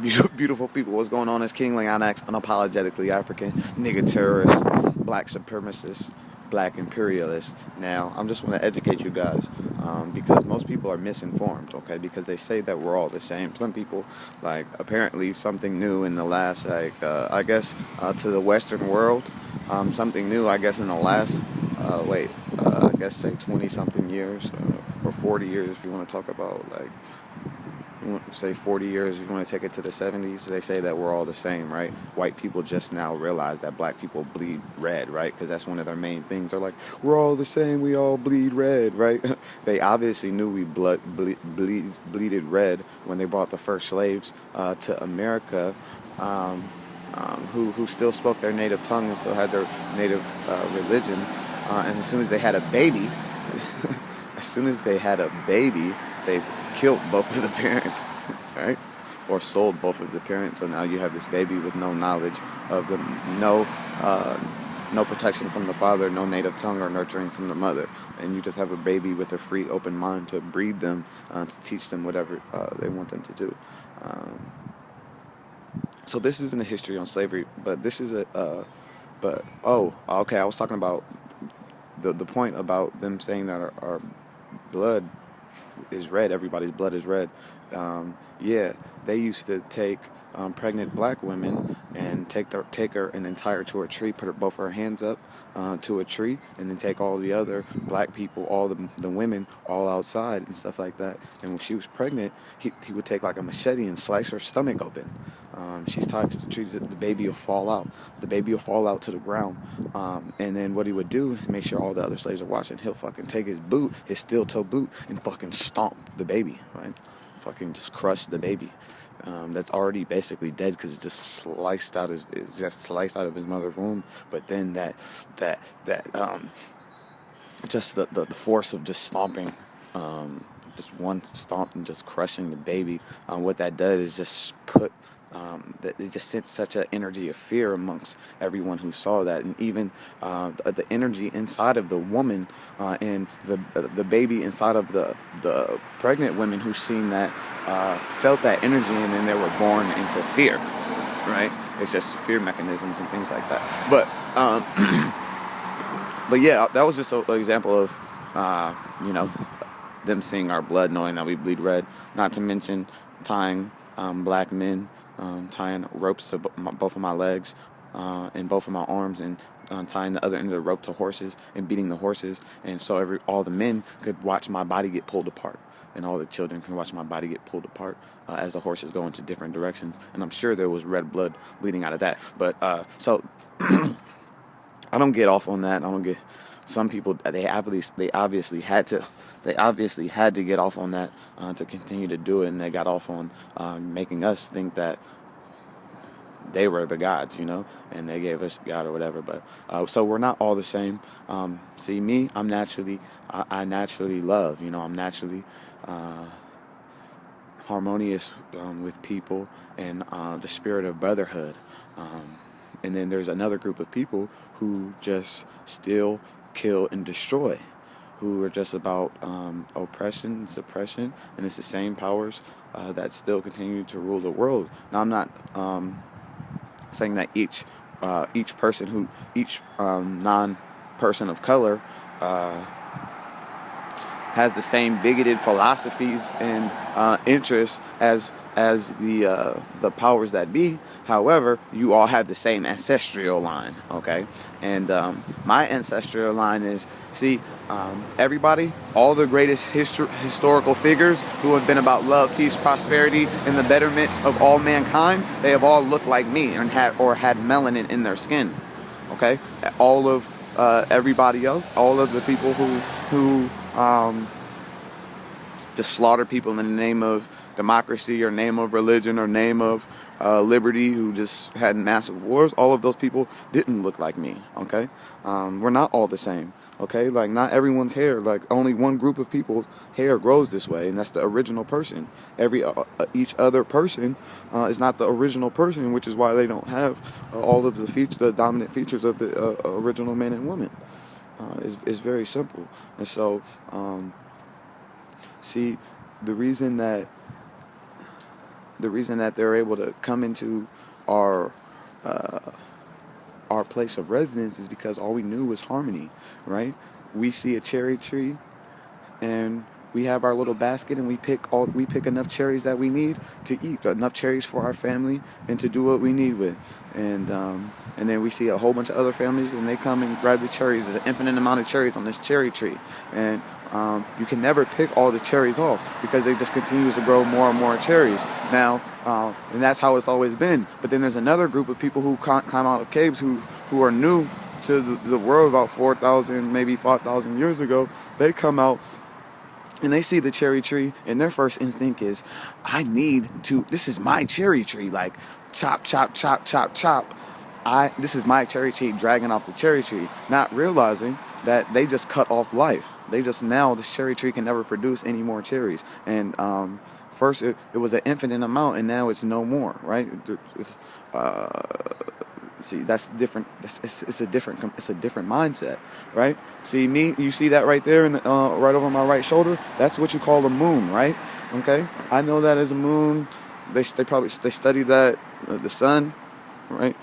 beautiful people. What's going on? It's King Leon X, unapologetically African, nigga terrorist, black supremacist, black imperialist. Now, I'm just want to educate you guys because most people are misinformed, okay? Because they say that we're all the same. Some people, like, apparently something new in the last, I guess, to the Western world, something new, I guess, in the last, I guess, say 20-something years or 40 years if you want to talk about, like, say 40 years, you want to take it to the 70s, they say that we're all the same, right? White people just now realize that black people bleed red, right? Because that's one of their main things. They're like, we're all the same, we all bleed red, right? They obviously knew we bleeded red when they brought the first slaves to America, who still spoke their native tongue and still had their native religions. And as soon as they had a baby, they killed both of the parents, right? Or sold both of the parents. So now you have this baby with no knowledge of the no protection from the father, no native tongue or nurturing from the mother, and you just have a baby with a free, open mind to breed them, to teach them whatever they want them to do. So this isn't a history on slavery, but this is okay. I was talking about the point about them saying that our blood is red. Everybody's blood is red. Yeah, they used to take pregnant black women and take her and then tie her to a tree, put both her hands up to a tree, and then take all the other black people, all the women, all outside and stuff like that. And when she was pregnant, he would take like a machete and slice her stomach open. She's tied to the tree. The baby will fall out. The baby will fall out to the ground. And then what he would do is make sure all the other slaves are watching. He'll fucking take his steel toe boot, and fucking stomp the baby, right? Fucking just crush the baby. That's already basically dead because it's just sliced out of his mother's womb. But then just the force of just stomping, just one stomp and just crushing the baby. What that does is just it just sent such an energy of fear amongst everyone who saw that, and even the energy inside of the woman and the baby inside of the pregnant women who seen that felt that energy, and then they were born into fear, right? It's just fear mechanisms and things like that. But but yeah, that was just an example of them seeing our blood, knowing that we bleed red. Not to mention tying black men. Tying ropes to both of my legs and both of my arms, and tying the other end of the rope to horses and beating the horses, and so all the men could watch my body get pulled apart, and all the children can watch my body get pulled apart as the horses go into different directions. And I'm sure there was red blood bleeding out of that. But so I don't get off on that. I don't get. Some people they obviously had to get off on that to continue to do it, and they got off on making us think that they were the gods, and they gave us God or whatever. But so we're not all the same. See, me, I naturally love. I'm naturally harmonious with people, and the spirit of brotherhood. And then there's another group of people who just steal, kill, and destroy, who are just about oppression and suppression, and it's the same powers that still continue to rule the world. Now, I'm not saying that each non-person of color has the same bigoted philosophies and interests as the powers that be. However, you all have the same ancestral line, okay? And my ancestral line is, everybody, all the greatest historical figures who have been about love, peace, prosperity, and the betterment of all mankind, they have all looked like me and had melanin in their skin, okay? All of everybody else, all of the people who just slaughter people in the name of democracy or name of religion or name of liberty, who just had massive wars, all of those people didn't look like me, okay? We're not all the same, okay? Like, not everyone's hair, like, only one group of people's hair grows this way, and that's the original person. Each other person is not the original person, which is why they don't have all of the dominant features of the original man and woman. It's very simple. And so, see, the reason that the reason that they're able to come into our our place of residence is because all we knew was harmony, right? We see a cherry tree, and we have our little basket, and we pick enough cherries that we need to eat, enough cherries for our family and to do what we need with. And then we see a whole bunch of other families, and they come and grab the cherries. There's an infinite amount of cherries on this cherry tree, and you can never pick all the cherries off because they just continues to grow more and more cherries. Now, and that's how it's always been. But then there's another group of people who climb out of caves who are new to the world about 4,000, maybe 5,000 years ago. They come out and they see the cherry tree, and their first instinct is, this is my cherry tree, like chop, chop, chop, chop, chop. This is my cherry tree, dragging off the cherry tree, not realizing that they just cut off life. This cherry tree can never produce any more cherries. And first it was an infinite amount, and now it's no more, right? See, that's different. It's a different mindset, right? See you see that right there, right over my right shoulder. That's what you call a moon, right? Okay, I know that as a moon. They study that the sun, right?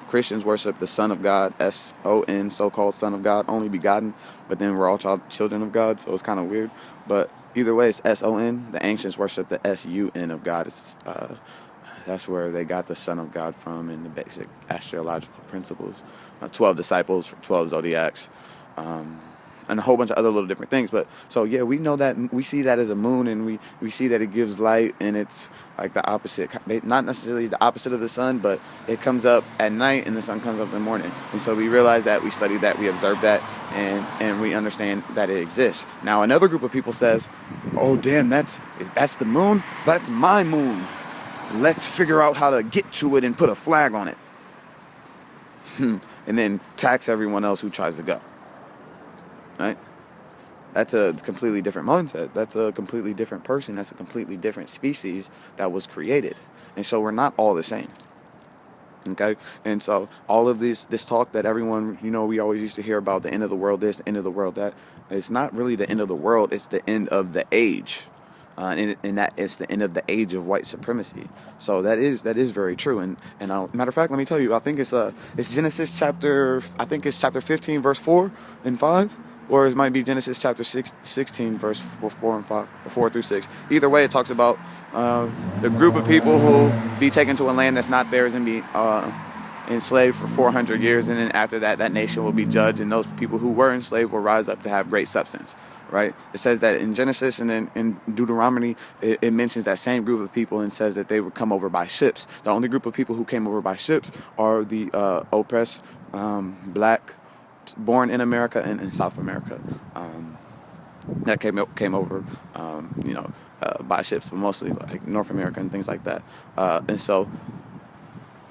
Christians worship the Son of God, S-O-N, so-called Son of God, only begotten. But then we're all children of God, so it's kind of weird. But either way, it's S-O-N. The ancients worship the S-U-N of God. That's where they got the Son of God from in the basic astrological principles. 12 disciples, 12 zodiacs, and a whole bunch of other little different things. But so yeah, we know that, we see that as a moon, and we see that it gives light, and it's like the opposite, not necessarily the opposite of the sun, but it comes up at night and the sun comes up in the morning. And so we realize that, we study that, we observe that, and we understand that it exists. Now another group of people says, oh damn, that's the moon, that's my moon. Let's figure out how to get to it and put a flag on it. And then tax everyone else who tries to go. Right? That's a completely different mindset. That's a completely different person. That's a completely different species that was created. And so we're not all the same. Okay? And so all of this talk that everyone, we always used to hear about, the end of the world this, the end of the world that, it's not really the end of the world. It's the end of the age. And that it's the end of the age of white supremacy. So that is very true. And matter of fact, let me tell you, I think it's Genesis chapter 15 verse 4 and 5, or it might be Genesis chapter 16 verse 4 and 5, or 4 through 6. Either way, it talks about the group of people who be taken to a land that's not theirs and be enslaved for 400 years, and then after that nation will be judged, and those people who were enslaved will rise up to have great substance. Right? It says that in Genesis, and then in Deuteronomy, it mentions that same group of people and says that they would come over by ships. The only group of people who came over by ships are the oppressed black, born in America and in South America, that came over, by ships, but mostly like North America and things like that. And so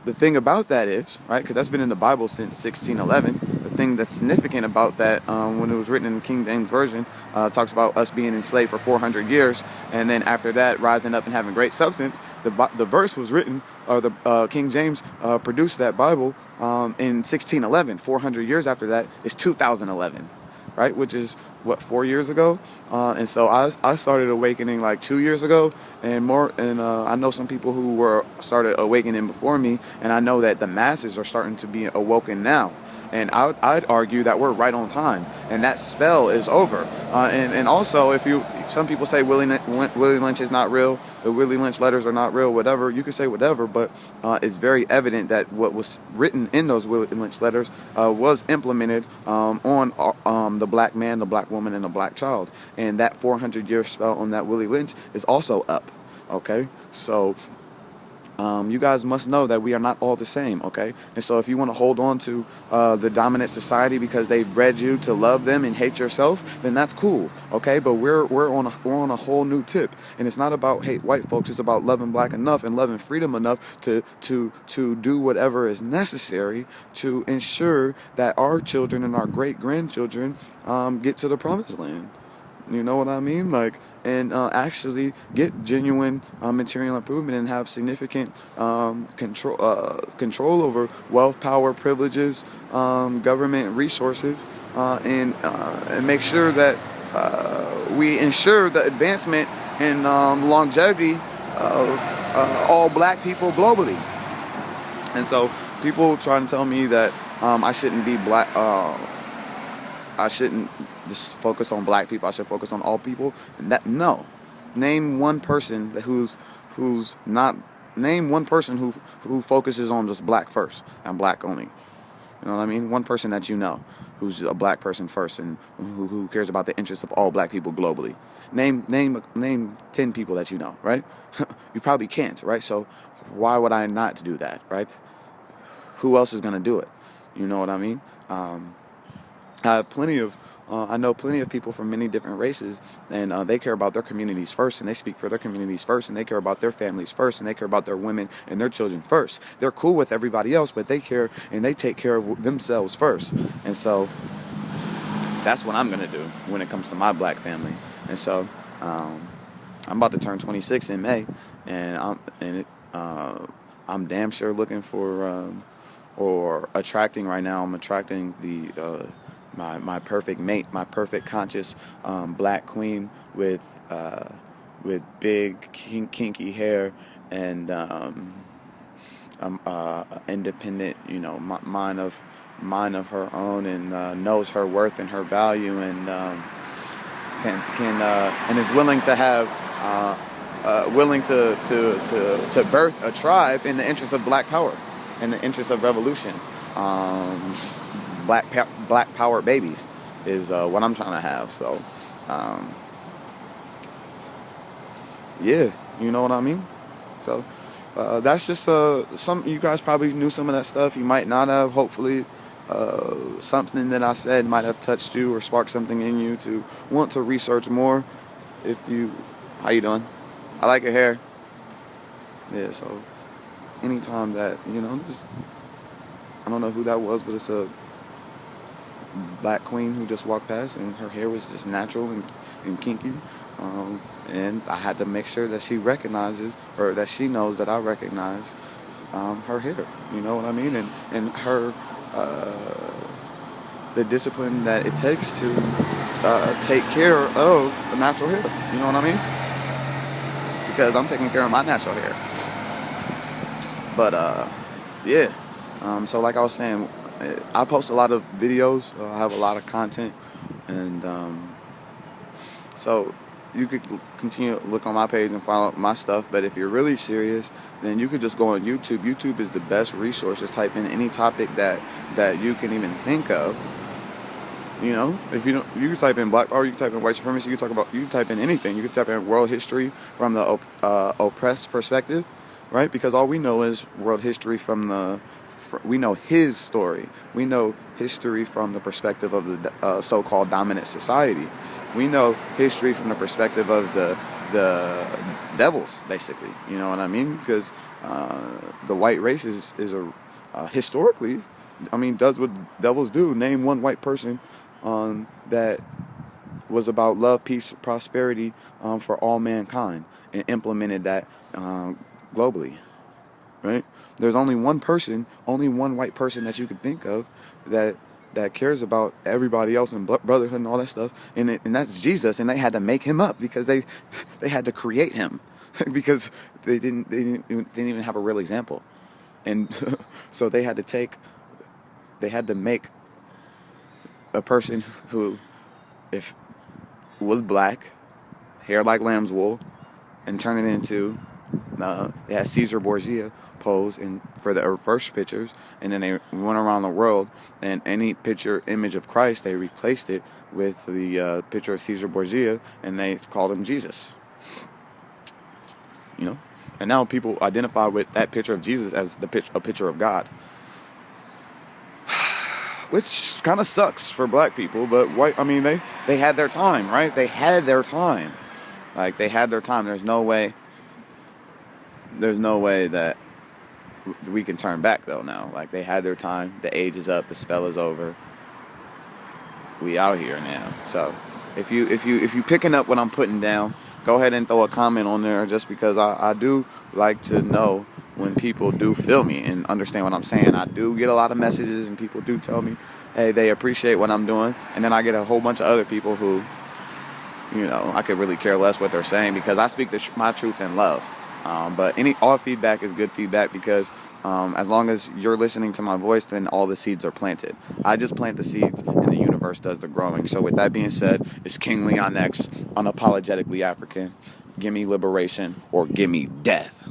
the thing about that is, right, because that's been in the Bible since 1611. The thing that's significant about that, when it was written in the King James Version, talks about us being enslaved for 400 years, and then after that, rising up and having great substance. The verse was written, or the King James produced that Bible in 1611. 400 years after that is 2011. Right, which is 4 years ago, and so I started awakening like 2 years ago, and I know some people who started awakening before me, and I know that the masses are starting to be awoken now. And I'd argue that we're right on time, and that spell is over. And also, some people say Willie Lynch is not real, the Willie Lynch letters are not real, whatever. You can say whatever, but it's very evident that what was written in those Willie Lynch letters was implemented on the black man, the black woman, and the black child. And that 400-year spell on that Willie Lynch is also up. Okay, so you guys must know that we are not all the same, okay? And so if you want to hold on to the dominant society because they bred you to love them and hate yourself, then that's cool, okay? But we're on a whole new tip, and it's not about hate white folks. It's about loving black enough and loving freedom enough to do whatever is necessary to ensure that our children and our great grandchildren get to the promised land. You know what I mean? And actually get genuine material improvement and have significant control over wealth, power, privileges, government resources, and make sure that we ensure the advancement and longevity of all black people globally. And so people trying to tell me that I shouldn't be black, I shouldn't just focus on black people, I should focus on all people. And that, no. Name one person who's not, name one person who focuses on just black first and black only. You know what I mean? One person that you know who's a black person first and who cares about the interests of all black people globally. Name 10 people that you know, right? You probably can't, right? So why would I not do that, right? Who else is going to do it? You know what I mean? I have I know plenty of people from many different races, and they care about their communities first, and they speak for their communities first, and they care about their families first, and they care about their women and their children first. They're cool with everybody else, but they care and they take care of themselves first. And so that's what I'm going to do when it comes to my black family. And so I'm about to turn 26 in May, and I'm damn sure looking for or attracting right now. I'm attracting the my perfect mate, my perfect conscious black queen with big kinky hair and independent, mind of her own, and knows her worth and her value, and and is willing to have willing to birth a tribe in the interest of black power, in the interest of revolution. Black power babies is what I'm trying to have. So, yeah, you know what I mean? So, that's just some, you guys probably knew some of that stuff. You might not have. Hopefully, something that I said might have touched you or sparked something in you to want to research more. How you doing? I like your hair. Yeah, so anytime that, I don't know who that was, but it's a black queen who just walked past, and her hair was just natural and kinky, and I had to make sure that she recognizes, or that she knows that I recognize her hair. You know what I mean? And her the discipline that it takes to take care of the natural hair. You know what I mean? Because I'm taking care of my natural hair. But yeah. So like I was saying, I post a lot of videos. I have a lot of content, and so you could continue to look on my page and follow my stuff. But if you're really serious, then you could just go on YouTube. YouTube is the best resource. Just type in any topic that you can even think of. If you can type in black power, you can type in white supremacy, you can type in anything. You can type in world history from the oppressed perspective, right? Because all we know is world history we know his story. We know history from the perspective of the so-called dominant society. We know history from the perspective of the devils, basically. You know what I mean? Because the white race is historically, does what devils do. Name one white person that was about love, peace, prosperity for all mankind, and implemented that globally. Right? There's only one white person that you could think of that cares about everybody else and brotherhood and all that stuff, and that's Jesus. And they had to make him up because they had to create him because they didn't even have a real example, and so they had to make a person who, if was black, hair like lamb's wool, and turn it into they had Caesar Borgia pose for the first pictures, and then they went around the world, and any image of Christ, they replaced it with the picture of Caesar Borgia, and they called him Jesus. And now people identify with that picture of Jesus as a picture of God, which kind of sucks for black people. But white, they had their time, right? They had their time. Like, they had their time. There's no way that we can turn back, though, now. Like, they had their time. The age is up. The spell is over. We out here now. So if you picking up what I'm putting down, go ahead and throw a comment on there, just because I do like to know when people do feel me and understand what I'm saying. I do get a lot of messages, and people do tell me, hey, they appreciate what I'm doing. And then I get a whole bunch of other people who, I could really care less what they're saying, because I speak my truth in love. But all feedback is good feedback because as long as you're listening to my voice, then all the seeds are planted. I just plant the seeds and the universe does the growing. So with that being said, it's King Leon X, unapologetically African. Give me liberation or give me death.